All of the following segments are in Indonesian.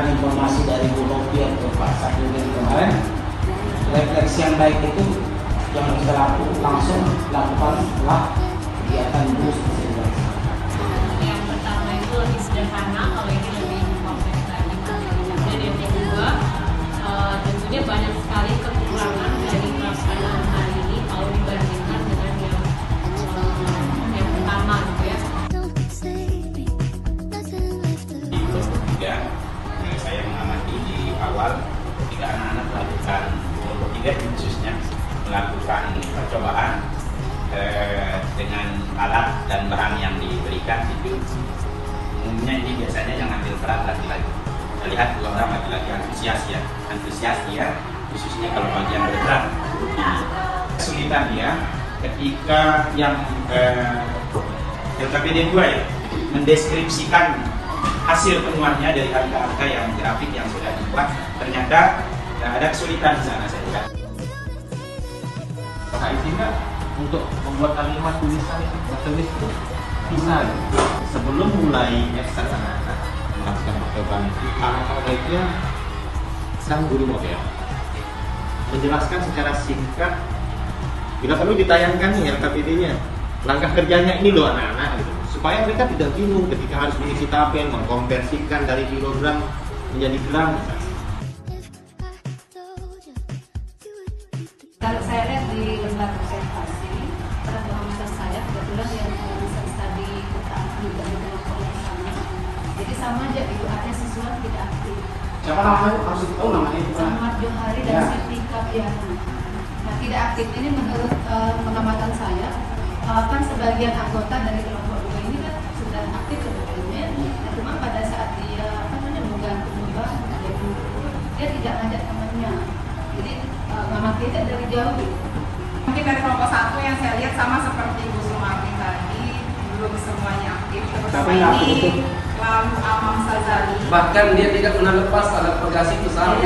mendengarkan informasi dari Bu Novi atau Pak Sakyudin kemarin, refleksi yang baik itu yang bisa langsung lakukan setelah kegiatan dulu seperti itu. Yang pertama itu lebih sederhana, kalau ini lebih kompleks lagi. Dan yang kedua, tentunya banyak sekali kekurangan dari pelaksanaan hari ini kalau dibandingkan dengan yang pertama gitu ya. Tiga, saya mengamati di awal ketika anak-anak melakukan kelompok tiga khususnya melakukan percobaan dengan alat dan bahan yang diberikan itu umumnya ini biasanya yang ambil peran laki-laki. Kita lihat dua orang laki-laki antusias ya, khususnya kalau bagian bergerak. Kesulitan dia ketika yang LKPD 2 ya mendeskripsikan hasil temuannya dari angka-angka yang grafik yang sudah dibuat, ternyata ada kesulitan di sana saya lihat. Nah, itu enggak untuk membuat kalimat tulisan tertulis itu bisa sebelum mulai eksak anak-anak melakukan percobaan itu, alangkah baiknya sang guru model menjelaskan secara singkat, bila perlu ditayangkan nih LKPD-nya, langkah kerjanya ini loh anak-anak gitu, supaya mereka tidak bingung ketika harus mengisi tabel, mengkonversikan dari kilogram menjadi gram misalnya. Kalau saya lihat di lembar presentasi, pada pengalaman saya kebetulan yang bisa tadi kita juga di kelompok yang sama. Jadi sama aja itu ada siswa tidak aktif. Siapa namanya? Harus tahu namanya itu kan? Ahmad Johari dan Setika Piana. Nah, tidak aktif ini menurut pengamatan saya, kan sebagian anggota dari kelompok dua ini kan sudah aktif sebetulnya. Nah, cuma pada saat dia mengganti dia tidak ngajak temannya. Jadi mengamati itu dari jauh. Mungkin dari kelompok satu yang saya lihat sama seperti Bu Sumarti tadi, belum semuanya aktif. Terutama ini lalu Amam Sazali. Bahkan dia tidak pernah lepas alat progresif besar.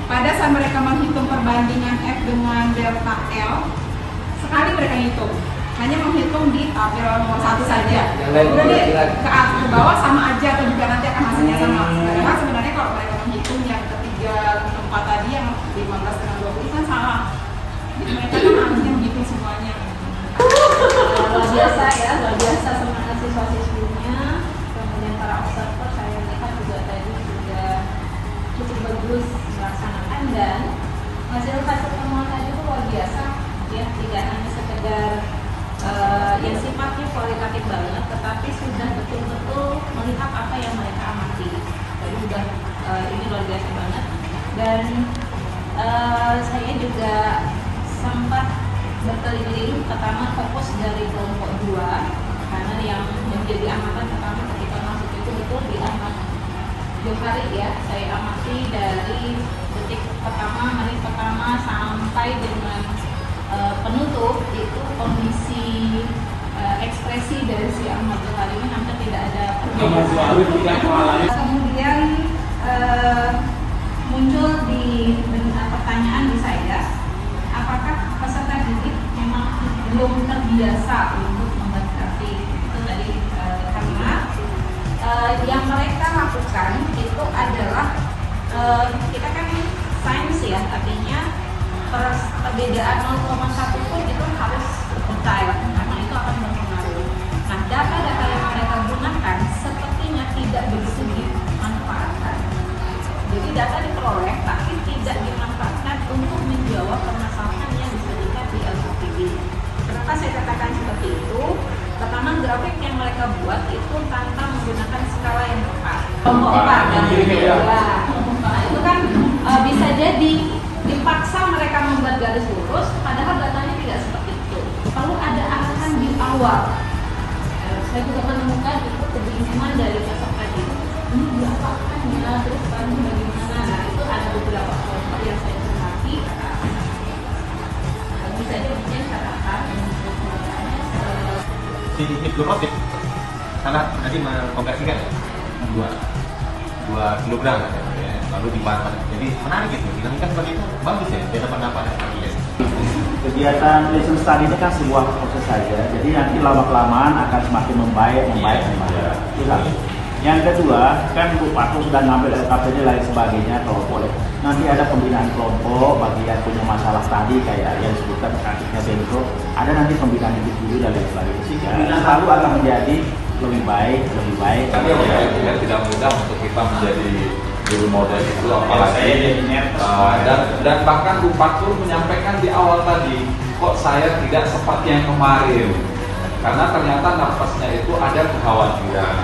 Pada saat mereka menghitung perbandingan F dengan delta L, sekali mereka hitung, hanya menghitung di tabel nomor 1 saja. Kemudian ke bawah sama aja atau juga nanti akan hasilnya sama. Karena sebenarnya kalau mereka menghitung yang ketiga tempat tadi yang 15 dengan 20 kan salah. Jadi mereka kan harusnya menghitung semuanya. Luar biasa ya, luar biasa semangat siswa-siswinya. Kemudian para observer saya lihat juga tadi sudah cukup bagus melaksanakan, dan hasil temuan tadi itu luar biasa ya, tidak hanya sekedar yang sifatnya kualitatif banget, tetapi sudah betul-betul melihat apa yang mereka amati. Jadi sudah ini luar biasa banget. Dan saya juga sempat berkeliling, pertama fokus dari kelompok 2, karena yang menjadi amatan pertama ketika masuk itu betul di Ahmad Johari ya. Saya amati dari detik pertama, menit pertama sampai dengan penutup itu kondisi ekspresi dari si Ahmad Johari ini hampir tidak ada perbedaan. Kemudian muncul di pertanyaan di saya, apakah peserta didik memang belum terbiasa untuk membuat grafik? Itu tadi karena yang mereka lakukan itu adalah kita kan sains ya, artinya perbedaan 0,1 pun itu harus detail karena itu akan berpengaruh. Nah, data-data yang mereka gunakan sepertinya tidak begitu dimanfaatkan. Jadi data diperoleh tapi tidak dimanfaatkan untuk menjawab permasalahan yang bisa dilihat di LKPD. Kenapa saya katakan seperti itu? Pertama, grafik yang mereka buat itu tanpa menggunakan skala yang tepat. Kelompok 4 dan nah, itu kan bisa jadi dipaksa mereka membuat garis lurus, padahal datanya tidak seperti itu. Perlu ada arahan di awal. Saya juga menemukan itu kebingungan dari peserta didik. Ini diapakan ya, terus bantu bagaimana? Nah, itu ada beberapa kelompok yang saya cermati. Bisa jadi catatan sedikit diplomatik karena tadi mengkonversikan ya 2 kilogram ya, lalu dibantah. Jadi menarik gitu, dinamika seperti itu bagus ya, beda pendapat tadi ya. Kegiatan lesson study ini kan sebuah proses saja, jadi nanti lama kelamaan akan semakin membaik. Yang kedua, kan Bu Patung sudah ngambil LKPD lain sebagainya kalau boleh. Nanti ada pembinaan kelompok bagi yang punya masalah tadi kayak yang disebutkan kasusnya Bengko, ada nanti pembinaan individu dan lain sebagainya. Sehingga selalu akan menjadi lebih baik. Tapi ya tidak mudah untuk kita menjadi guru model itu, apalagi dan bahkan Bu Patung menyampaikan di awal tadi, kok saya tidak seperti yang kemarin. Karena ternyata napasnya itu ada kekhawatiran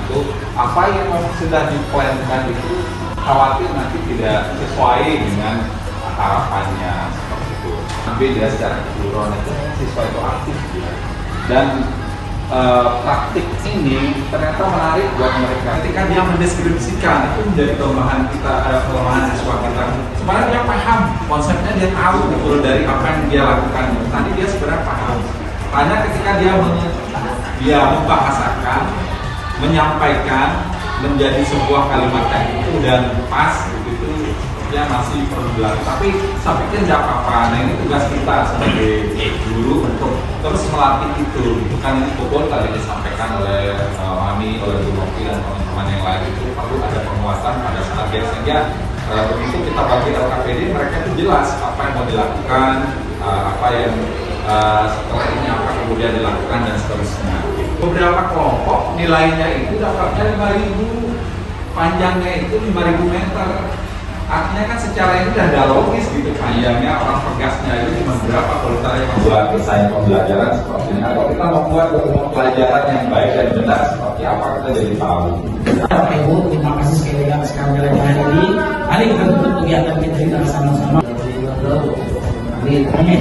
itu apa yang sudah diplankan itu khawatir nanti tidak sesuai dengan harapannya seperti itu. Tapi dia secara keseluruhan itu siswa itu aktif gitu. Dan praktik ini ternyata menarik buat mereka. Ketika dia mendeskripsikan itu menjadi kelemahan kita, kelemahan siswa kita. Sebenarnya dia paham konsepnya, dia tahu betul dari apa yang dia lakukan. Tadi dia sebenarnya paham. Hanya ketika dia membahasakan, menyampaikan menjadi sebuah kalimat yang utuh dan pas, itu dia masih perlu dilakukan. Tapi saya pikir tidak apa-apa. Nah, ini tugas kita sebagai guru untuk terus melatih itu. Kan ini betul tadi disampaikan oleh Mami, oleh Bu Novi dan teman-teman yang lain, itu perlu ada penguatan pada saat dia, sehingga begitu kita bagi LKPD, mereka itu jelas apa yang mau dilakukan, apa yang setelah ini apa kemudian dilakukan dan seterusnya. Beberapa kelompok nilainya itu dapatnya 5.000, panjangnya itu 5.000 meter. Artinya kan secara ini udah ada logis gitu, panjangnya orang pegasnya itu cuma berapa kalau kita membuat desain pembelajaran seperti ini, atau kita membuat pelajaran yang baik dan benar seperti apa, kita jadi tahu. Bapak Ibu, terima kasih sekali lagi sekali jalan-jalan ini. Mari kita tutup kegiatan kita sama-sama. Amin.